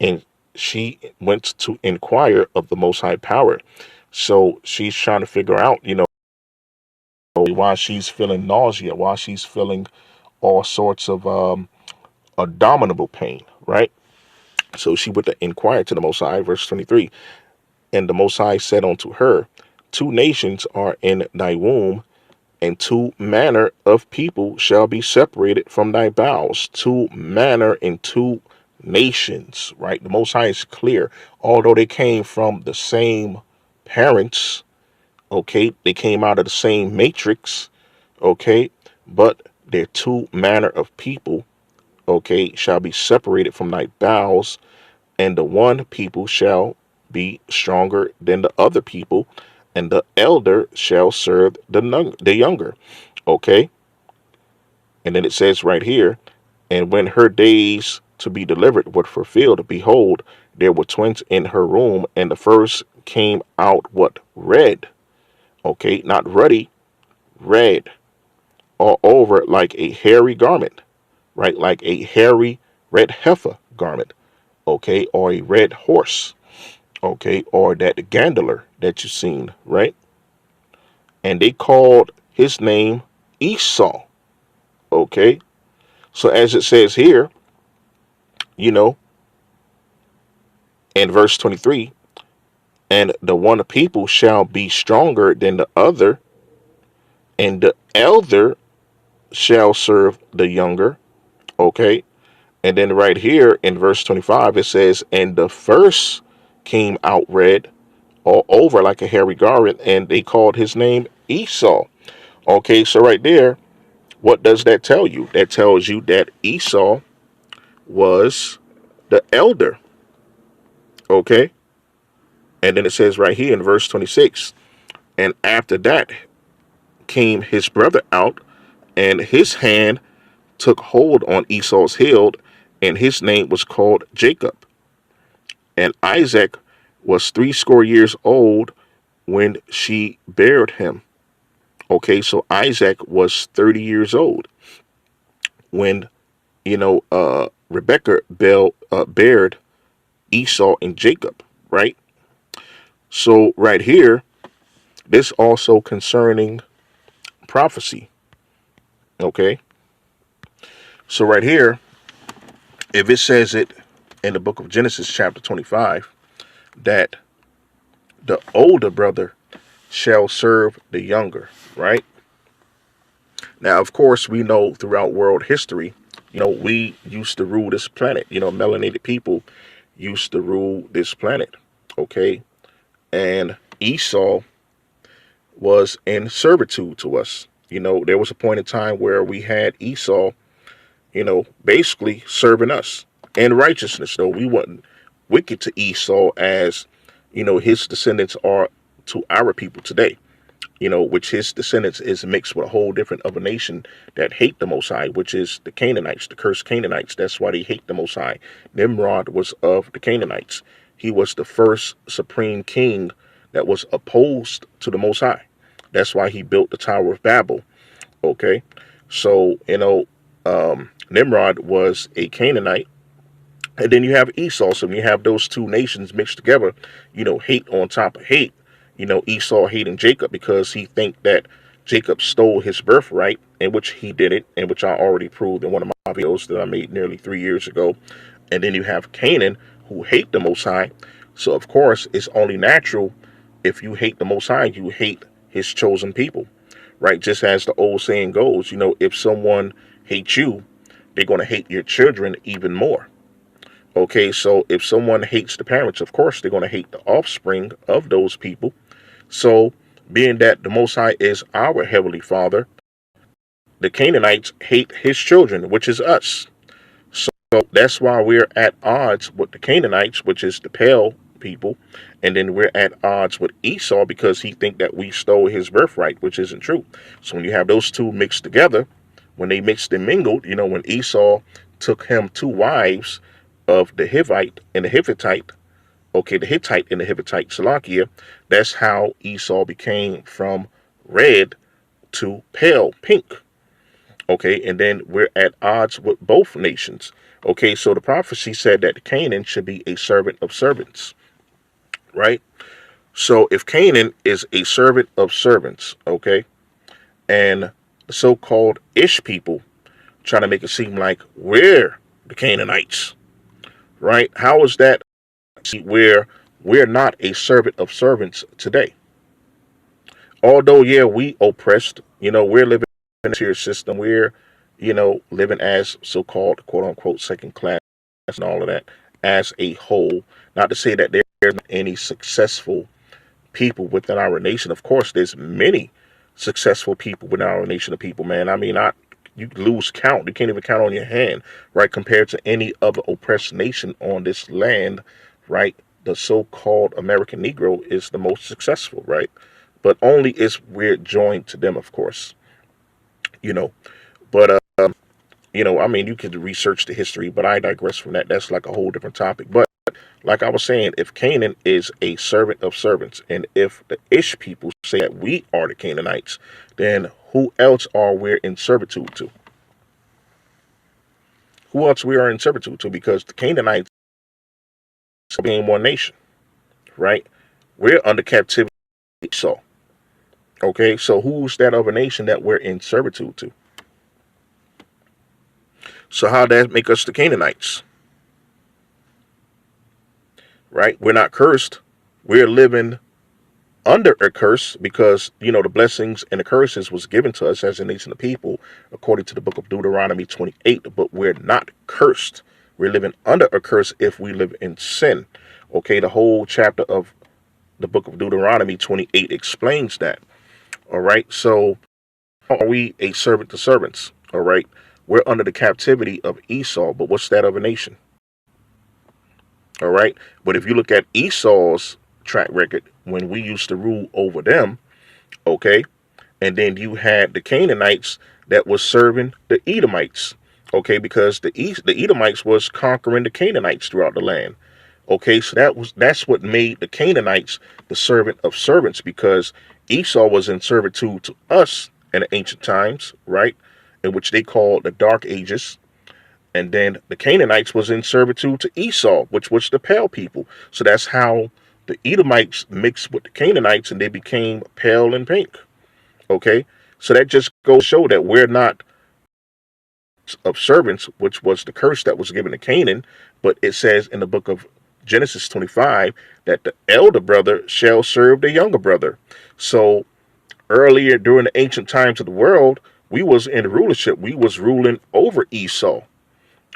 and she went to inquire of the Most High Power. So she's trying to figure out, why she's feeling nausea, why she's feeling all sorts of abominable pain, right? So she went to inquire to the Most High, verse 23. And the Most High said unto her, two nations are in thy womb, and two manner of people shall be separated from thy bowels. Two manner and two nations, right? The Most High is clear. Although they came from the same parents, okay, they came out of the same matrix, okay, but they're two manner of people, okay, shall be separated from thy bowels, and the one people shall be stronger than the other people, and the elder shall serve the younger. Okay. And then it says right here, and when her days to be delivered were fulfilled, behold, there were twins in her womb, and the first came out what? Red. Okay, not ruddy, red, all over like a hairy garment, right? Like a hairy red heifer garment, okay, or a red horse, okay, or that gandler that you've seen, right? And they called his name Esau, okay. So as it says here, you know, in verse 23, and the one people shall be stronger than the other, and the elder shall serve the younger, okay. And then right here in verse 25, it says, and the first came out red all over like a hairy garment, and they called his name Esau. Okay, so right there, what does that tell you? That tells you that Esau was the elder. Okay. And then it says right here in verse 26, and after that came his brother out, and his hand took hold on Esau's heel, and his name was called Jacob. And Isaac was 80 old when she bare him. Okay, so Isaac was 30 years old when, Rebecca bared Esau and Jacob, right? So right here, this also concerning prophecy. Okay, so right here, if it says it in the book of Genesis chapter 25, that the older brother shall serve the younger, right? Now, of course, we know throughout world history, we used to rule this planet. Melanated people used to rule this planet, okay? And Esau was in servitude to us. There was a point in time where we had Esau, basically serving us in righteousness, though we wasn't wicked to Esau as, his descendants are to our people today, which his descendants is mixed with a whole different other nation that hate the Most High, which is the Canaanites, the cursed Canaanites. That's why they hate the Most High. Nimrod was of the Canaanites. He was the first supreme king that was opposed to the Most High. That's why he built the Tower of Babel. Okay. So, Nimrod was a Canaanite. And then you have Esau. So when you have those two nations mixed together, hate on top of hate. Esau hating Jacob because he think that Jacob stole his birthright, in which he did it, in which I already proved in one of my videos that I made nearly 3 years ago. And then you have Canaan, who hate the Most High. So of course, it's only natural if you hate the Most High, you hate his chosen people, right? Just as the old saying goes, if someone hates you, they're going to hate your children even more. Okay, so if someone hates the parents, of course, they're going to hate the offspring of those people. So, being that the Most High is our Heavenly Father, the Canaanites hate his children, which is us. So, that's why we're at odds with the Canaanites, which is the pale people. And then we're at odds with Esau because he think that we stole his birthright, which isn't true. So, when you have those two mixed together, when they mixed and mingled, when Esau took him two wives of the Hivite and the Hittite, okay, the Hittite and the Hittite, Salakia, that's how Esau became from red to pale pink. Okay, and then we're at odds with both nations, Okay, so the prophecy said that Canaan should be a servant of servants, right? So if Canaan is a servant of servants, okay, and the so-called Ish people trying to make it seem like we're the Canaanites, right? How is that where we're not a servant of servants today? Although, yeah, we oppressed, we're living in a tier system. We're, living as so-called quote unquote second class and all of that as a whole. Not to say that there's not any successful people within our nation. Of course, there's many successful people within our nation of people, man. I mean, you lose count. You can't even count on your hand, right? Compared to any other oppressed nation on this land, right? The so-called American Negro is the most successful, right? But only is we're joined to them, of course, you know. But I mean, you could research the history, but I digress from that. That's like a whole different topic. But like I was saying, if Canaan is a servant of servants, and if the Ish people say that we are the Canaanites, then who else are we in servitude to? Who else we are in servitude to? Because the Canaanites are being one nation, right? We're under captivity. So, okay, so who's that other nation that we're in servitude to? So how does that make us the Canaanites, right? We're not cursed. We're living under a curse because the blessings and the curses was given to us as a nation of people according to the book of Deuteronomy 28, but we're not cursed. We're living under a curse if we live in sin. Okay, the whole chapter of the book of Deuteronomy 28 explains that. All right, so are we a servant to servants? All right, we're under the captivity of Esau, but what's that of a nation? All right, but if you look at Esau's track record when we used to rule over them, okay, and then you had the Canaanites that was serving the Edomites, okay, because the Edomites was conquering the Canaanites throughout the land. Okay, so that's what made the Canaanites the servant of servants, because Esau was in servitude to us in the ancient times, right, in which they called the Dark Ages. And then the Canaanites was in servitude to Esau, which was the pale people. So that's how the Edomites mixed with the Canaanites and they became pale and pink. Okay, so that just goes to show that we're not of servants, which was the curse that was given to Canaan. But it says in the book of Genesis 25 that the elder brother shall serve the younger brother. So earlier during the ancient times of the world, we was in rulership. We was ruling over Esau.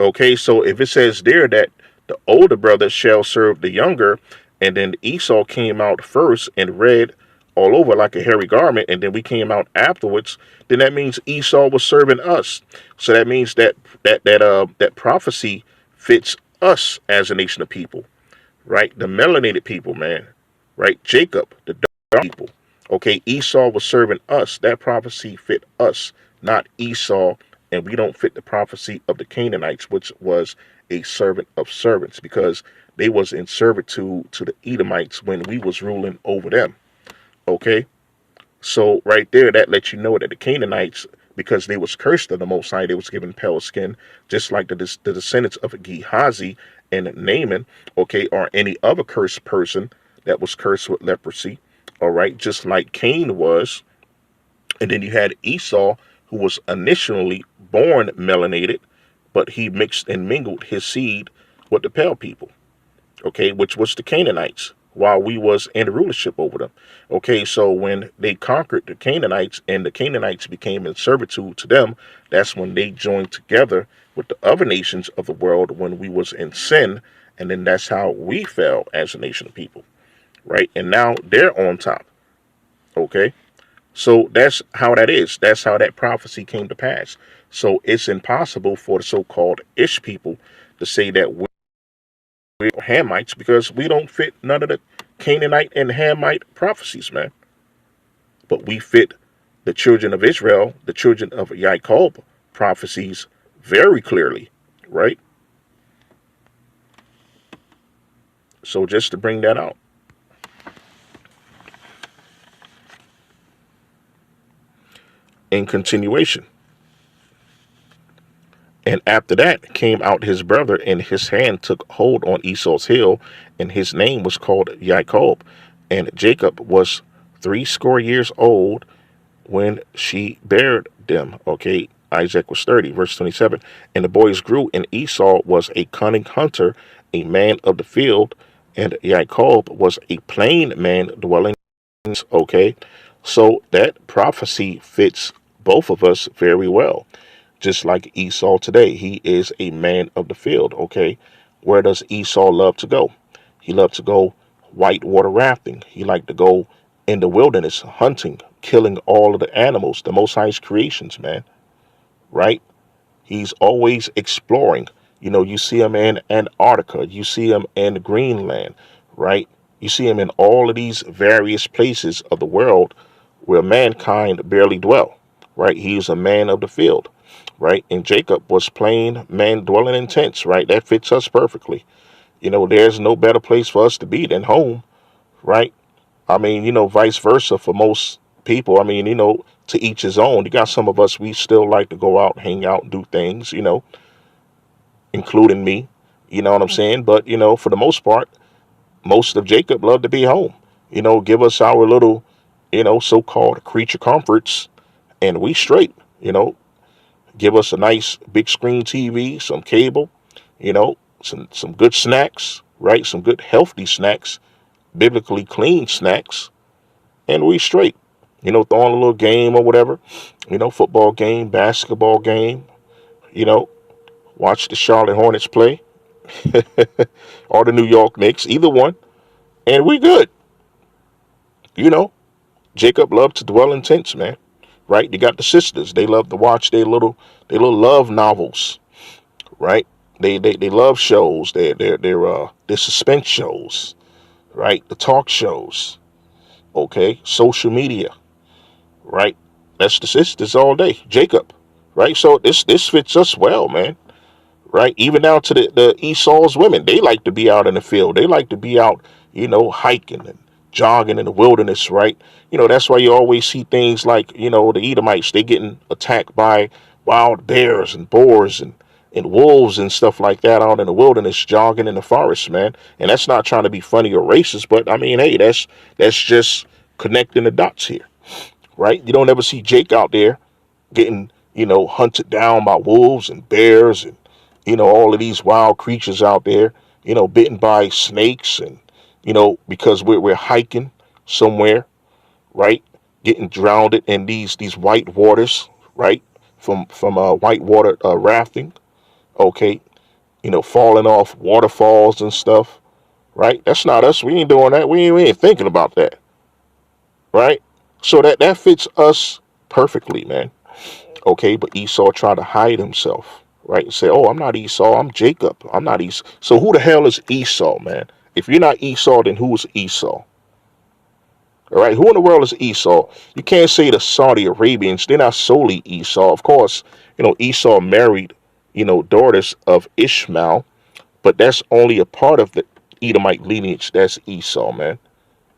Okay, so if it says there that the older brother shall serve the younger, and then Esau came out first and read all over like a hairy garment, and then we came out afterwards, then that means Esau was serving us. So that means that prophecy fits us as a nation of people, right? The melanated people, man, right? Jacob, the dark people. Okay, Esau was serving us. That prophecy fit us, not Esau, and we don't fit the prophecy of the Canaanites, which was a servant of servants, because they was in servitude to the Edomites when we was ruling over them. Okay, so right there, that lets you know that the Canaanites, because they was cursed of the Most High, they was given pale skin, just like the descendants of Gehazi and Naaman, okay, or any other cursed person that was cursed with leprosy. All right, just like Cain was. And then you had Esau, who was initially born melanated, but he mixed and mingled his seed with the pale people, okay, which was the Canaanites, while we was in rulership over them. Okay, so when they conquered the Canaanites and the Canaanites became in servitude to them, that's when they joined together with the other nations of the world when we was in sin, and then that's how we fell as a nation of people, right? And now they're on top, okay? So that's how that is. That's how that prophecy came to pass. So it's impossible for the so-called Ish people to say that we're Hamites, because we don't fit none of the Canaanite and Hamite prophecies, man. But we fit the children of Israel, the children of Jacob prophecies very clearly, right? So just to bring that out. In continuation, And after that came out his brother, and his hand took hold on Esau's heel, and his name was called Jacob. And Jacob was 80 years old when she bare them. Okay, Isaac was 30, verse 27. And the boys grew, and Esau was a cunning hunter, a man of the field, and Jacob was a plain man dwelling. Okay, so that prophecy fits both of us very well. Just like Esau today, he is a man of the field. Okay, where does Esau love to go? He loved to go whitewater rafting. He liked to go in the wilderness hunting, killing all of the animals, the Most High's creations, man. Right? He's always exploring. You know, you see him in Antarctica, you see him in Greenland, right? You see him in all of these various places of the world where mankind barely dwell, right? He's a man of the field, right? And Jacob was plain man dwelling in tents, right? That fits us perfectly. You know, there's no better place for us to be than home, right? I mean, you know, vice versa for most people. I mean, you know, to each his own. You got some of us, we still like to go out, hang out, do things, you know, including me. You know what I'm saying? But, you know, for the most part, most of Jacob loved to be home. You know, give us our little, you know, so-called creature comforts, and we straight, you know, give us a nice big screen TV, some cable, you know, some good snacks, right? Some good healthy snacks, biblically clean snacks, and we straight. You know, throw on a little game or whatever, you know, football game, basketball game, you know, watch the Charlotte Hornets play or the New York Knicks, either one, and we good. You know, Jacob loved to dwell in tents, man. Right? You got the sisters. They love to watch their little love novels, right? They love shows. Their suspense shows, right? The talk shows, okay? Social media, right? That's the sisters all day. Jacob, right? So this fits us well, man. Right? Even down to the Esau's women, they like to be out in the field. They like to be out, you know, hiking and jogging in the wilderness, right? You know, that's why you always see things like, you know, the Edomites, they getting attacked by wild bears and boars and wolves and stuff like that out in the wilderness, jogging in the forest, man. And that's not trying to be funny or racist, but I mean, hey, that's just connecting the dots here, right? You don't ever see Jake out there getting, you know, hunted down by wolves and bears and, you know, all of these wild creatures out there, you know, bitten by snakes and, you know, because we're hiking somewhere, right? Getting drowned in these white waters, right? From white water rafting, okay? You know, falling off waterfalls and stuff, right? That's not us. We ain't doing that. We ain't thinking about that, right? So that fits us perfectly, man. Okay, but Esau tried to hide himself, right? And say, oh, I'm not Esau, I'm Jacob. I'm not Esau. So who the hell is Esau, man? If you're not Esau, then who is Esau? All right, who in the world is Esau? You can't say the Saudi Arabians, they're not solely Esau. Of course, you know, Esau married, you know, daughters of Ishmael, but that's only a part of the Edomite lineage. That's Esau, man.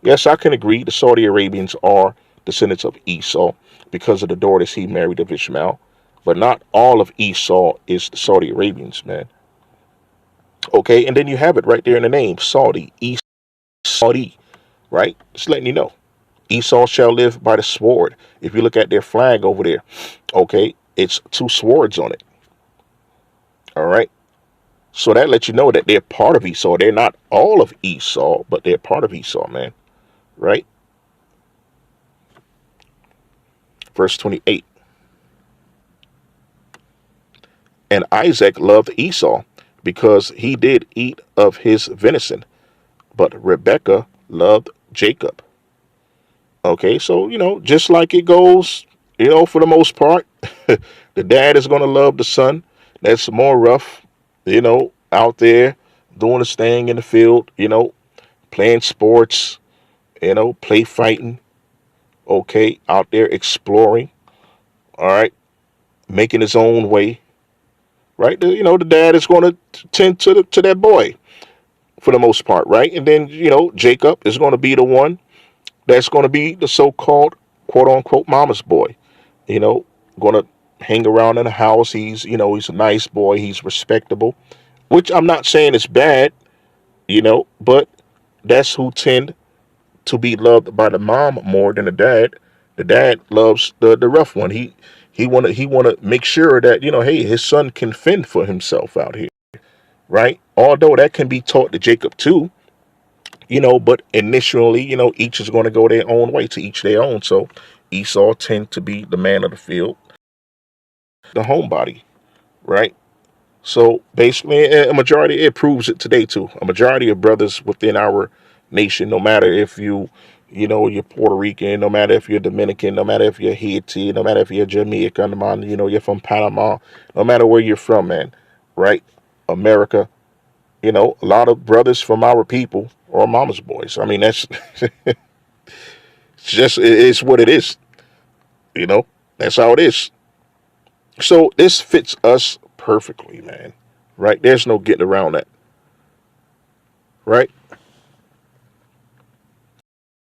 Yes, I can agree. The Saudi Arabians are descendants of Esau because of the daughters he married of Ishmael. But not all of Esau is the Saudi Arabians, man. Okay, and then you have it right there in the name, Saudi, Esau, Saudi, right? Just letting you know. Esau shall live by the sword. If you look at their flag over there, okay, it's two swords on it. All right. So that lets you know that they're part of Esau. They're not all of Esau, but they're part of Esau, man. Right? Verse 28. And Isaac loved Esau because he did eat of his venison, but Rebekah loved Jacob. Okay, so, you know, just like it goes, you know, for the most part, the dad is going to love the son that's more rough, you know, out there doing his thing in the field, you know, playing sports, you know, play fighting, okay, out there exploring, all right, making his own way, right? You know, the dad is going to tend to that boy for the most part, right? And then, you know, Jacob is going to be the one that's going to be the so-called quote unquote mama's boy, you know, going to hang around in the house. He's a nice boy. He's respectable, which I'm not saying is bad, but that's who tend to be loved by the mom more than the dad. The dad loves the rough one. He wanna make sure that hey, his son can fend for himself out here, right? Although that can be taught to Jacob too, but initially, each is going to go their own way, to each their own. So Esau tend to be the man of the field, the homebody, right? So basically, a majority, it proves it today too. A majority of brothers within our nation, no matter if you're Puerto Rican, no matter if you're Dominican, no matter if you're Haiti, no matter if you're Jamaican, man, you're from Panama, no matter where you're from, man, right? America, a lot of brothers from our people are mama's boys. I mean, that's it's what it is, you know. That's how it is. So this fits us perfectly, man. Right? There's no getting around that. Right?